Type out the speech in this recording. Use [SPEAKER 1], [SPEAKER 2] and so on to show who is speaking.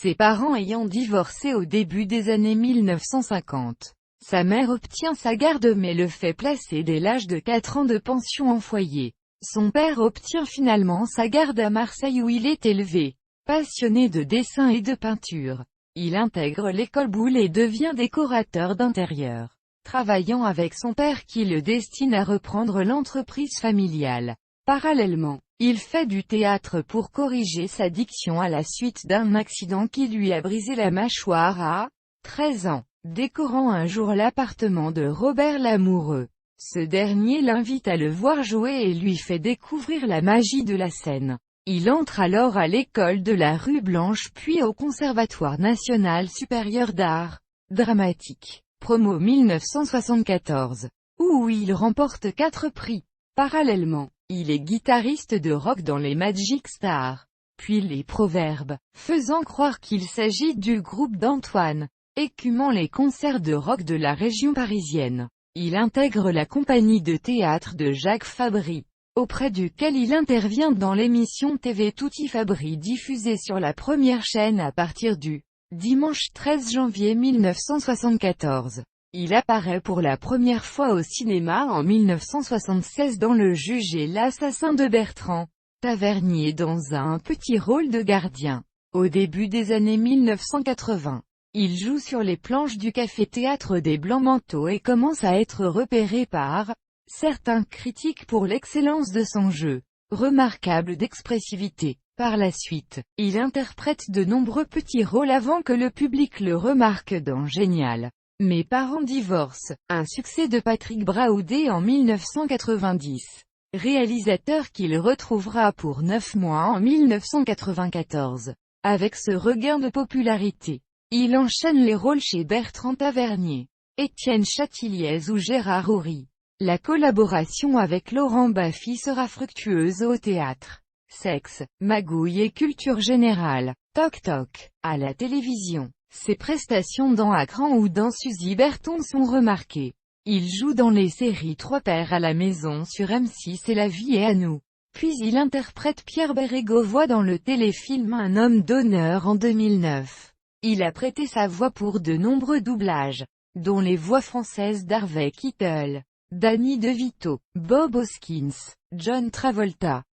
[SPEAKER 1] Ses parents ayant divorcé au début des années 1950. Sa mère obtient sa garde mais le fait placer dès l'âge de 4 ans de pension en foyer. Son père obtient finalement sa garde à Marseille où il est élevé. Passionné de dessin et de peinture, il intègre l'école Boulle et devient décorateur d'intérieur, travaillant avec son père qui le destine à reprendre l'entreprise familiale. Parallèlement, il fait du théâtre pour corriger sa diction à la suite d'un accident qui lui a brisé la mâchoire à 13 ans, décorant un jour l'appartement de Robert Lamoureux. Ce dernier l'invite à le voir jouer et lui fait découvrir la magie de la scène. Il entre alors à l'école de la rue Blanche puis au Conservatoire national supérieur d'art dramatique, promo 1974, où il remporte 4 prix. Parallèlement, il est guitariste de rock dans les Magic Stars, puis les Proverbes, faisant croire qu'il s'agit du groupe d'Antoine, écumant les concerts de rock de la région parisienne. Il intègre la compagnie de théâtre de Jacques Fabry, auprès duquel il intervient dans l'émission TV Tutti Fabri diffusée sur la première chaîne à partir du dimanche 13 janvier 1974. Il apparaît pour la première fois au cinéma en 1976 dans Le Juge et l'assassin de Bertrand Tavernier dans un petit rôle de gardien. Au début des années 1980, il joue sur les planches du café-théâtre des Blancs-Manteaux et commence à être repéré par certains critiques pour l'excellence de son jeu, remarquable d'expressivité. Par la suite, il interprète de nombreux petits rôles avant que le public le remarque dans Génial. Mes parents divorcent, un succès de Patrick Braoudé en 1990. Réalisateur qu'il retrouvera pour 9 mois en 1994. Avec ce regain de popularité, il enchaîne les rôles chez Bertrand Tavernier, Étienne Chatiliez ou Gérard Houry. La collaboration avec Laurent Baffy sera fructueuse au théâtre. Sexe, magouille et culture générale. Toc toc. À la télévision, ses prestations dans À Cran ou dans Suzy Berton sont remarquées. Il joue dans les séries Trois pères à la maison sur M6 et La vie est à nous. Puis il interprète Pierre Bérégovoy dans le téléfilm Un homme d'honneur en 2009. Il a prêté sa voix pour de nombreux doublages, dont les voix françaises d'Harvey Keitel, Danny DeVito, Bob Hoskins, John Travolta,